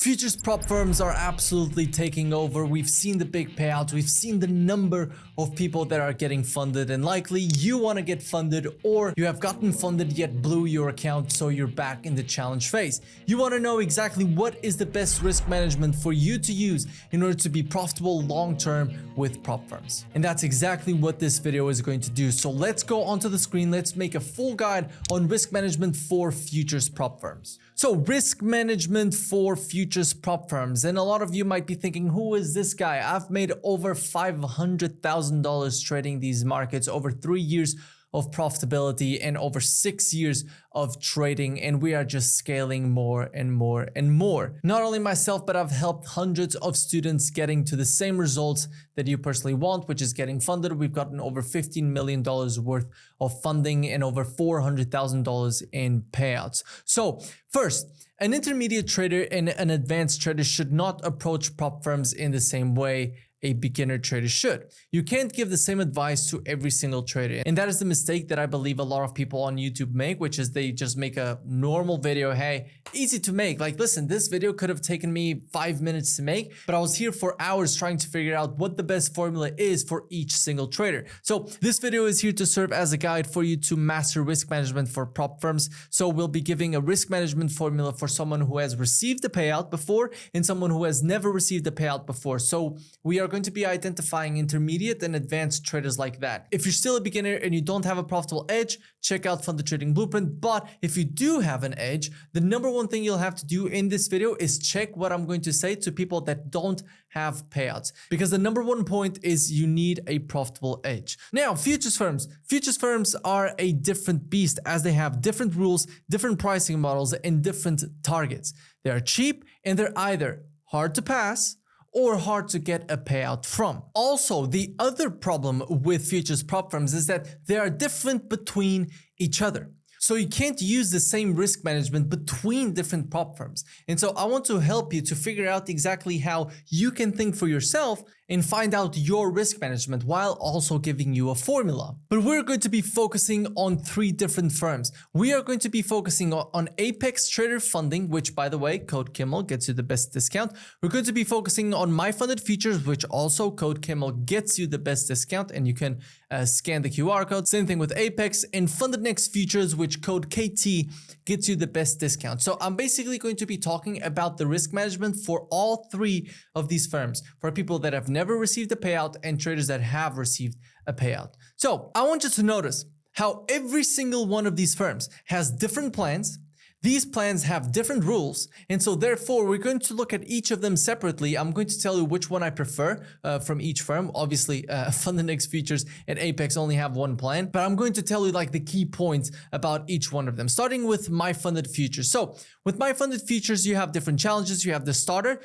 Futures prop firms are absolutely taking over. We've seen the big payouts. We've seen the number of people that are getting funded, and likely you want to get funded, or you have gotten funded yet blew your account, so you're back in the challenge phase. You want to know exactly what is the best risk management for you to use in order to be profitable long-term with prop firms. And that's exactly what this video is going to do. So let's go onto the screen. Let's make a full guide on risk management for futures prop firms. So risk management for futures prop firms. And a lot of you might be thinking, who is this guy? I've made over $500,000 trading these markets, over 3 years of profitability and over 6 years of trading, and we are just scaling more and more and more. Not only myself, but I've helped hundreds of students getting to the same results that you personally want, which is getting funded. We've gotten over $15 million worth of funding and over $400,000 in payouts. So first, an intermediate trader and an advanced trader should not approach prop firms in the same way a beginner trader should. You can't give the same advice to every single trader. And that is the mistake that I believe a lot of people on YouTube make, which is they just make a normal video. Hey, easy to make. Like, listen, this video could have taken me 5 minutes to make, but I was here for hours trying to figure out what the best formula is for each single trader. So this video is here to serve as a guide for you to master risk management for prop firms. So we'll be giving a risk management formula for someone who has received a payout before and someone who has never received a payout before. So we are going to be identifying intermediate and advanced traders like that. If you're still a beginner and you don't have a profitable edge, check out Funded Trading Blueprint. But if you do have an edge, the number one thing you'll have to do in this video is check what I'm going to say to people that don't have payouts. Because the number one point is you need a profitable edge. Now, futures firms are a different beast as they have different rules, different pricing models, and different targets. They are cheap and they're either hard to pass or hard to get a payout from. Also, the other problem with futures prop firms is that they are different between each other. So you can't use the same risk management between different prop firms. And so I want to help you to figure out exactly how you can think for yourself and find out your risk management while also giving you a formula. But we're going to be focusing on 3 different firms. We are going to be focusing on Apex Trader Funding, which, by the way, code Kimmel gets you the best discount. We're going to be focusing on My Funded Futures, which also code Kimmel gets you the best discount, and you can scan the QR code. Same thing with Apex, and FundedNext Futures, which code KT gets you the best discount. So I'm basically going to be talking about the risk management for all 3 of these firms, for people that have never received a payout and traders that have received a payout. So I want you to notice how every single one of these firms has different plans. These plans have different rules, and so therefore we're going to look at each of them separately. I'm going to tell you which one I prefer from each firm. Obviously, FundedNext Futures and Apex only have one plan, but I'm going to tell you like the key points about each one of them, starting with My Funded Futures. So with My Funded Futures, you have different challenges. You have the starter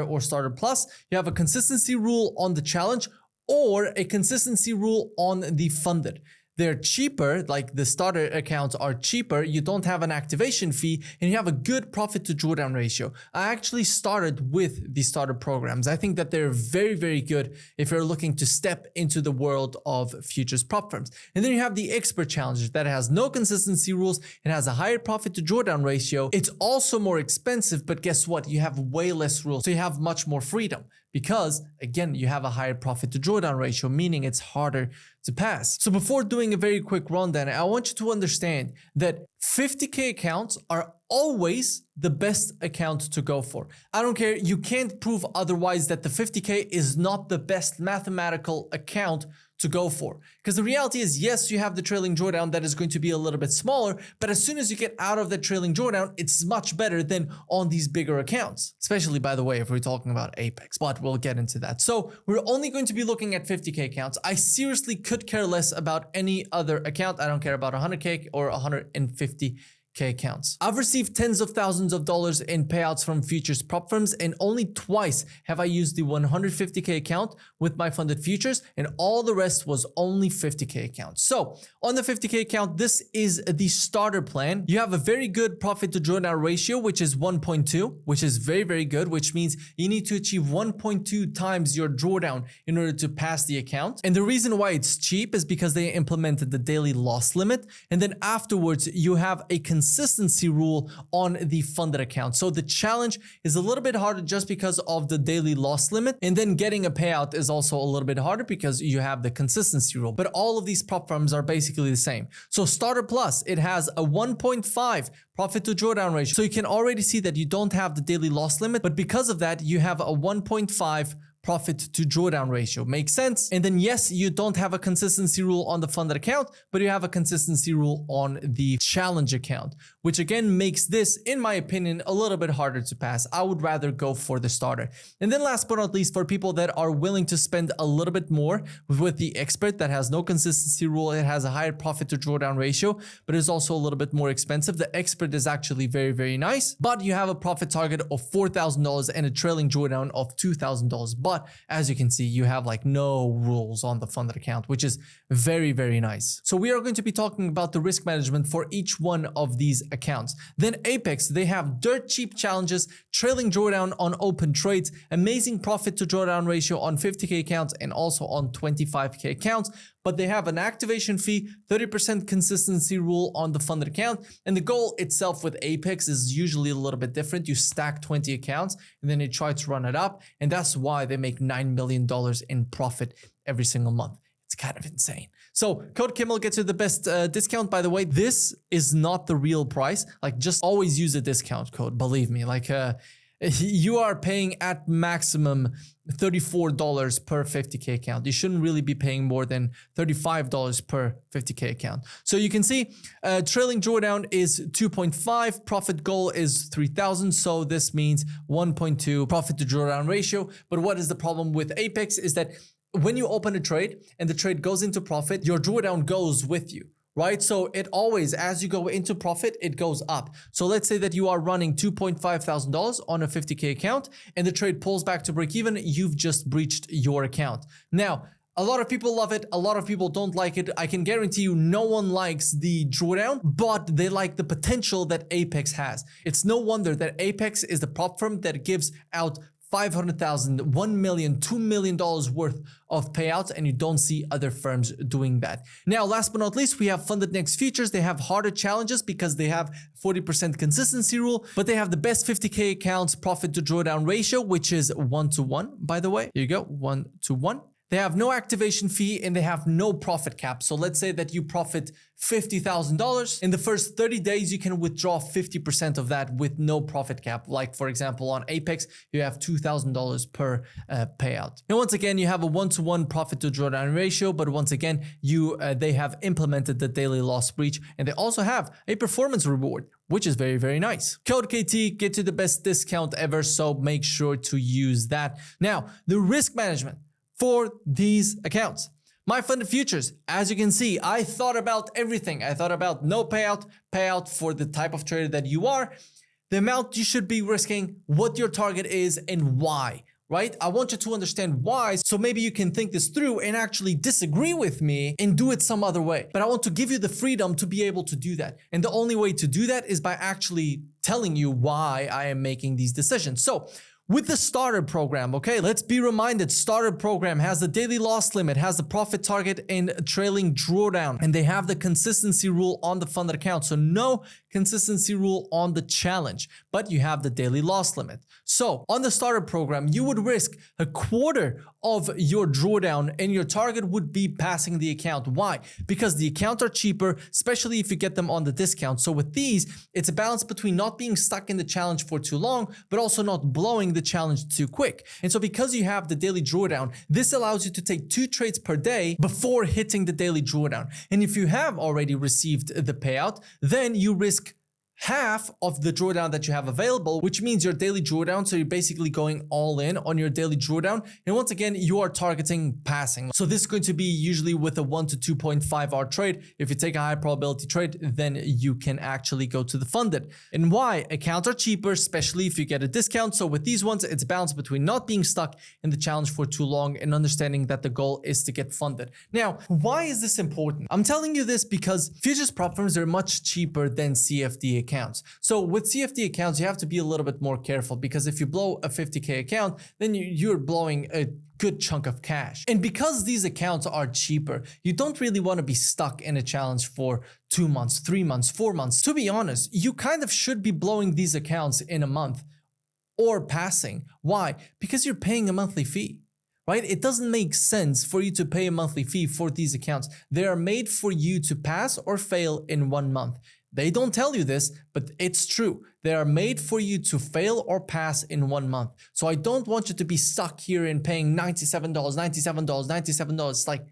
or starter plus. You have a consistency rule on the challenge or a consistency rule on the funded. They're cheaper, like the starter accounts are cheaper, you don't have an activation fee, and you have a good profit to drawdown ratio. I actually started with the starter programs. I think that they're very, very good if you're looking to step into the world of futures prop firms. And then you have the expert challenges that has no consistency rules and has a higher profit to drawdown ratio. It's also more expensive, but guess what? You have way less rules, so you have much more freedom. Because again, you have a higher profit to drawdown ratio, meaning it's harder to pass. So before doing a very quick rundown, I want you to understand that 50K accounts are always the best account to go for. I don't care, you can't prove otherwise that the 50K is not the best mathematical account to go for. Because the reality is, yes, you have the trailing drawdown that is going to be a little bit smaller, but as soon as you get out of the trailing drawdown, it's much better than on these bigger accounts. Especially, by the way, if we're talking about Apex, but we'll get into that. So we're only going to be looking at 50K accounts. I seriously could care less about any other account. I don't care about 100K or 150K accounts. I've received tens of thousands of dollars in payouts from futures prop firms, and only twice have I used the 150K account with My Funded Futures, and all the rest was only 50K accounts. So on the 50K account, this is the starter plan. You have a very good profit to drawdown ratio, which is 1.2, which is very, very good, which means you need to achieve 1.2 times your drawdown in order to pass the account. And the reason why it's cheap is because they implemented the daily loss limit, and then afterwards you have a consistency rule on the funded account. So the challenge is a little bit harder just because of the daily loss limit, and then getting a payout is also a little bit harder because you have the consistency rule. But all of these prop firms are basically the same. So Starter Plus, it has a 1.5 profit to drawdown ratio. So you can already see that you don't have the daily loss limit, but because of that, you have a 1.5 profit to drawdown ratio. Makes sense? And then yes, you don't have a consistency rule on the funded account, but you have a consistency rule on the challenge account, which again makes this, in my opinion, a little bit harder to pass. I would rather go for the starter. And then last but not least, for people that are willing to spend a little bit more with the expert that has no consistency rule, it has a higher profit to drawdown ratio, but is also a little bit more expensive. The expert is actually very, very nice, but you have a profit target of $4,000 and a trailing drawdown of $2,000. But as you can see, you have like no rules on the funded account, which is very, very nice. So we are going to be talking about the risk management for each one of these accounts. Then Apex, they have dirt cheap challenges, trailing drawdown on open trades, amazing profit to drawdown ratio on 50K accounts and also on 25K accounts. But they have an activation fee, 30% consistency rule on the funded account. And the goal itself with Apex is usually a little bit different. You stack 20 accounts and then you try to run it up. And that's why they make $9 million in profit every single month. It's kind of insane. So code Kimmel gets you the best discount. By the way, this is not the real price. Like, just always use a discount code. Believe me, like you are paying at maximum $34 per 50K account. You shouldn't really be paying more than $35 per 50K account. So you can see trailing drawdown is 2.5, profit goal is 3,000. So this means 1.2 profit to drawdown ratio. But what is the problem with Apex is that when you open a trade and the trade goes into profit, your drawdown goes with you. Right? So it always, as you go into profit, it goes up. So let's say that you are running $2,500 on a 50K account and the trade pulls back to break even, you've just breached your account. Now, a lot of people love it. A lot of people don't like it. I can guarantee you no one likes the drawdown, but they like the potential that Apex has. It's no wonder that Apex is the prop firm that gives out $500,000, $1 million, $2 million worth of payouts, and you don't see other firms doing that. Now, last but not least, we have FundedNext Futures. They have harder challenges because they have 40% consistency rule, but they have the best 50K accounts profit to drawdown ratio, which is 1:1, by the way. Here you go, 1:1. They have no activation fee and they have no profit cap. So let's say that you profit $50,000. In the first 30 days, you can withdraw 50% of that with no profit cap. Like for example, on Apex, you have $2,000 per payout. And once again, you have a 1:1 profit to drawdown ratio. But once again, they have implemented the daily loss breach, and they also have a performance reward, which is very, very nice. Code KT gets you the best discount ever. So make sure to use that. Now, the risk management for these accounts. My funded futures, as you can see, I thought about everything. I thought about no payout, payout for the type of trader that you are, the amount you should be risking, what your target is, and why, right? I want you to understand why, so maybe you can think this through and actually disagree with me and do it some other way. But I want to give you the freedom to be able to do that. And the only way to do that is by actually telling you why I am making these decisions. So, with the starter program, okay, let's be reminded, starter program has the daily loss limit, has the profit target and trailing drawdown, and they have the consistency rule on the funded account. So no consistency rule on the challenge, but you have the daily loss limit. So on the starter program, you would risk a quarter of your drawdown and your target would be passing the account. Why? Because the accounts are cheaper, especially if you get them on the discount. So with these, it's a balance between not being stuck in the challenge for too long, but also not blowing the challenge too quick. And so because you have the daily drawdown, this allows you to take 2 trades per day before hitting the daily drawdown. And if you have already received the payout, then you risk half of the drawdown that you have available, which means your daily drawdown. So you're basically going all in on your daily drawdown. And once again, you are targeting passing. So this is going to be usually with a 1 to 2.5 hour trade. If you take a high probability trade, then you can actually go to the funded. And why? Accounts are cheaper, especially if you get a discount. So with these ones, it's a balance between not being stuck in the challenge for too long and understanding that the goal is to get funded. Now, why is this important? I'm telling you this because futures prop firms are much cheaper than CFD accounts. accounts. So with CFD accounts, you have to be a little bit more careful, because if you blow a 50K account, then you're blowing a good chunk of cash. And because these accounts are cheaper, you don't really want to be stuck in a challenge for 2 months, 3 months, 4 months. To be honest, you kind of should be blowing these accounts in a month or passing. Why? Because you're paying a monthly fee. Right? It doesn't make sense for you to pay a monthly fee for these accounts. They are made for you to pass or fail in 1 month. They don't tell you this, but it's true. They are made for you to fail or pass in 1 month. So I don't want you to be stuck here in paying $97, $97, $97. It's like,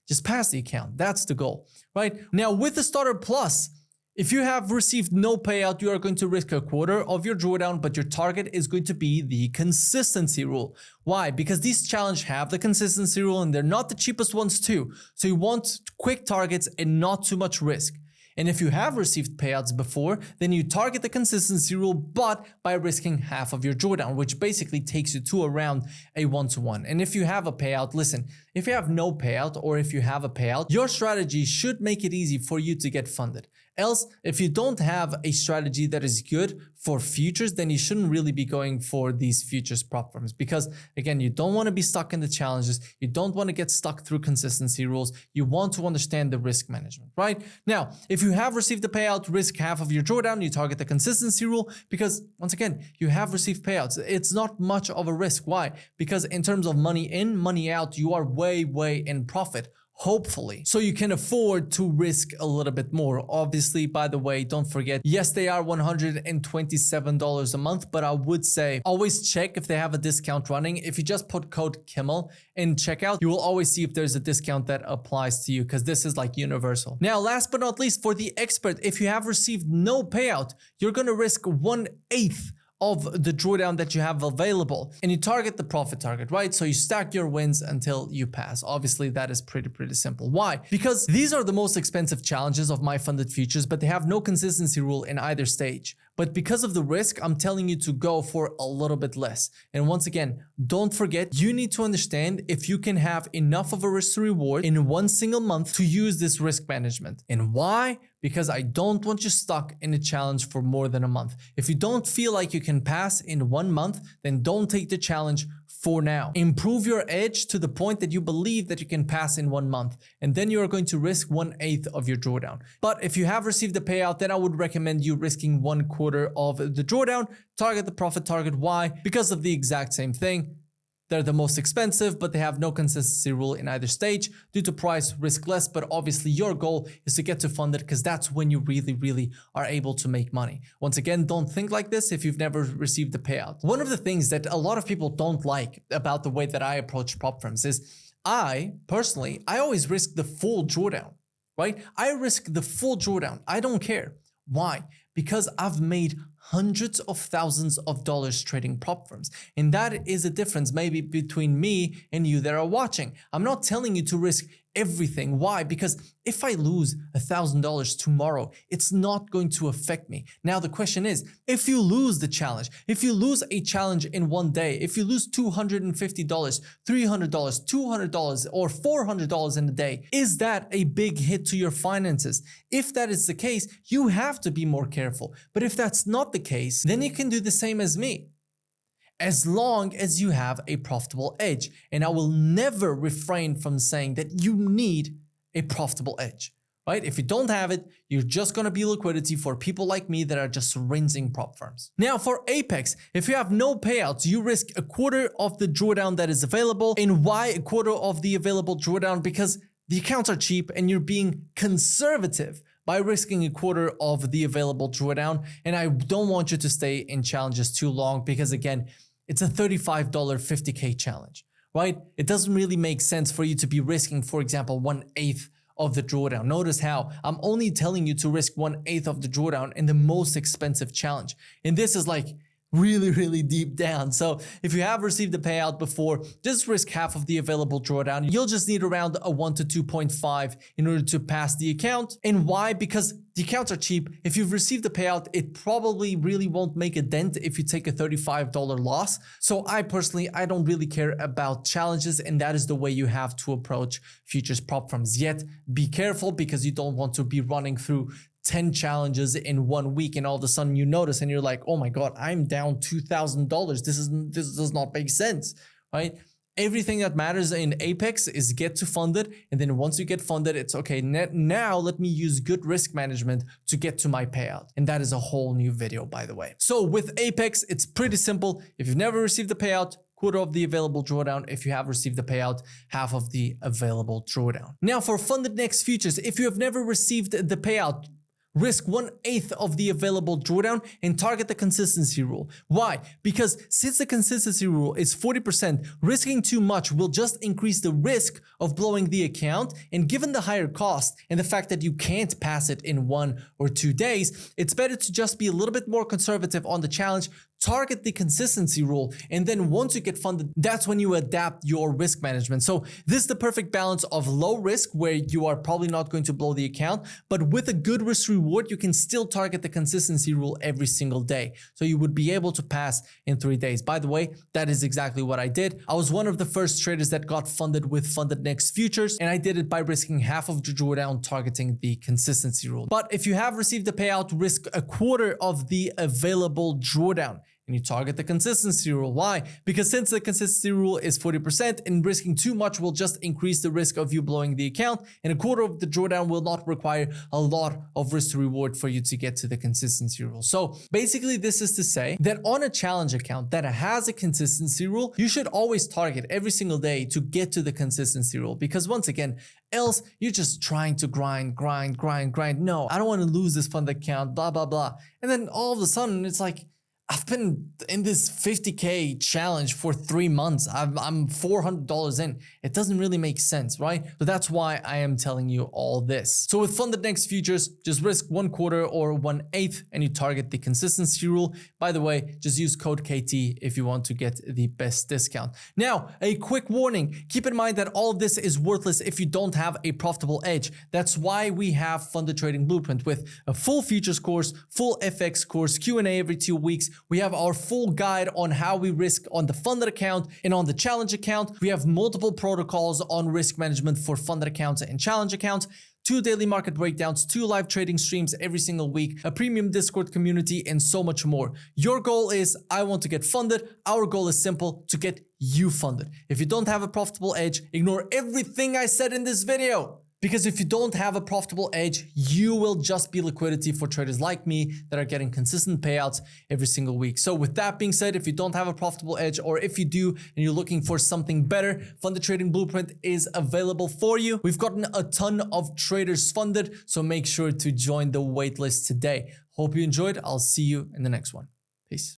just pass the account. That's the goal, right? Now with the Starter Plus, if you have received no payout, you are going to risk a quarter of your drawdown, but your target is going to be the consistency rule. Why? Because these challenges have the consistency rule and they're not the cheapest ones too. So you want quick targets and not too much risk. And if you have received payouts before, then you target the consistency rule, but by risking half of your drawdown, which basically takes you to around a 1-to-1. And if you have a payout, listen, if you have no payout or if you have a payout, your strategy should make it easy for you to get funded. Else, if you don't have a strategy that is good for futures, then you shouldn't really be going for these futures prop firms, because again, you don't want to be stuck in the challenges. You don't want to get stuck through consistency rules. You want to understand the risk management, right? Now, if you have received a payout, risk half of your drawdown, you target the consistency rule, because once again, you have received payouts. It's not much of a risk. Why? Because in terms of money in, money out, you are way in profit. Hopefully. So you can afford to risk a little bit more. Obviously, by the way, don't forget, yes, they are $127 a month, but I would say always check if they have a discount running. If you just put code Kimmel in checkout, you will always see if there's a discount that applies to you, because this is like universal. Now, last but not least, for the expert, if you have received no payout, you're going to risk 1/8 of the drawdown that you have available, and you target the profit target, right? So you stack your wins until you pass. Obviously, that is pretty simple. Why? Because these are the most expensive challenges of my funded futures, but they have no consistency rule in either stage. But because of the risk, I'm telling you to go for a little bit less. And once again, don't forget, you need to understand if you can have enough of a risk to reward in 1 single month to use this risk management. And why? Because I don't want you stuck in a challenge for more than a month. If you don't feel like you can pass in 1 month, then don't take the challenge for now. Improve your edge to the point that you believe that you can pass in 1 month, and then you're going to risk 1/8 of your drawdown. But if you have received a payout, then I would recommend you risking 1/4 of the drawdown, target the profit target. Why? Because of the exact same thing. They're the most expensive, but they have no consistency rule in either stage. Due to price, risk less, but obviously your goal is to get to funded, because that's when you really are able to make money. Once again, don't think like this if you've never received a payout. One of the things that a lot of people don't like about the way that I approach prop firms is I always risk the full drawdown, right? I risk the full drawdown. I don't care. Why? Because I've made hundreds of thousands of dollars trading prop firms. And that is a difference maybe between me and you that are watching. I'm not telling you to risk everything. Why? Because if I lose $1,000 tomorrow, it's not going to affect me. Now the question is, if you lose the challenge, if you lose a challenge in 1 day, if you lose $250, $300, $200, or $400 in a day, is that a big hit to your finances? If that is the case, you have to be more careful. But if that's not the case, then you can do the same as me, as long as you have a profitable edge. And I will never refrain from saying that you need a profitable edge, right? If you don't have it, you're just going to be liquidity for people like me that are just rinsing prop firms. Now for Apex, if you have no payouts, you risk 1/4 of the drawdown that is available. And why 1/4 of the available drawdown? Because the accounts are cheap and you're being conservative by risking 1/4 of the available drawdown. And I don't want you to stay in challenges too long, because again, it's a $35 50K challenge, right? It doesn't really make sense for you to be risking, for example, 1/8 of the drawdown. Notice how I'm only telling you to risk 1/8 of the drawdown in the most expensive challenge. And this is like really deep down. So if you have received a payout before, just risk half of the available drawdown. You'll just need around a 1 to 2.5 in order to pass the account. And why? Because the accounts are cheap. If you've received a payout, it probably really won't make a dent if you take a $35 loss. So I don't really care about challenges, and that is the way you have to approach futures prop firms. Yet be careful, because you don't want to be running through 10 challenges in 1 week, and all of a sudden you notice and you're like, oh my God, I'm down $2,000. This does not make sense, right? Everything that matters in Apex is get to funded, and then once you get funded, it's okay, now let me use good risk management to get to my payout. And that is a whole new video, by the way. So with Apex, it's pretty simple. If you've never received the payout, quarter of the available drawdown. If you have received the payout, half of the available drawdown. Now for FundedNext Futures, if you have never received the payout, risk 1/8 of the available drawdown and target the consistency rule. Why? Because since the consistency rule is 40%, risking too much will just increase the risk of blowing the account. And given the higher cost and the fact that you can't pass it in 1 or 2 days, it's better to just be a little bit more conservative on the challenge, target the consistency rule, and then once you get funded, that's when you adapt your risk management. So this is the perfect balance of low risk where you are probably not going to blow the account, but with a good risk reward, you can still target the consistency rule every single day. So you would be able to pass in 3 days. By the way, that is exactly what I did. I was one of the first traders that got funded with FundedNext Futures, and I did it by risking half of the drawdown targeting the consistency rule. But if you have received the payout, risk a quarter of the available drawdown. And you target the consistency rule. Why? Because since the consistency rule is 40% and risking too much will just increase the risk of you blowing the account, and a quarter of the drawdown will not require a lot of risk to reward for you to get to the consistency rule. So basically this is to say that on a challenge account that has a consistency rule, you should always target every single day to get to the consistency rule, because once again, else you're just trying to grind. No, I don't want to lose this fund account, blah, blah, blah. And then all of a sudden it's like, I've been in this 50K challenge for 3 months. I'm $400 in. It doesn't really make sense, right? So that's why I am telling you all this. So with FundedNext Futures, just risk 1/4 or 1/8 and you target the consistency rule. By the way, just use code KT if you want to get the best discount. Now, a quick warning. Keep in mind that all of this is worthless if you don't have a profitable edge. That's why we have Funded Trading Blueprint with a full futures course, full FX course, Q&A every 2 weeks. We have our full guide on how we risk on the funded account and on the challenge account. We have multiple protocols on risk management for funded accounts and challenge accounts, 2 daily market breakdowns, 2 live trading streams every single week, a premium Discord community, and so much more. Your goal is, I want to get funded. Our goal is simple, to get you funded. If you don't have a profitable edge, ignore everything I said in this video. Because if you don't have a profitable edge, you will just be liquidity for traders like me that are getting consistent payouts every single week. So with that being said, if you don't have a profitable edge, or if you do and you're looking for something better, Funded Trading Blueprint is available for you. We've gotten a ton of traders funded, so make sure to join the waitlist today. Hope you enjoyed. I'll see you in the next one. Peace.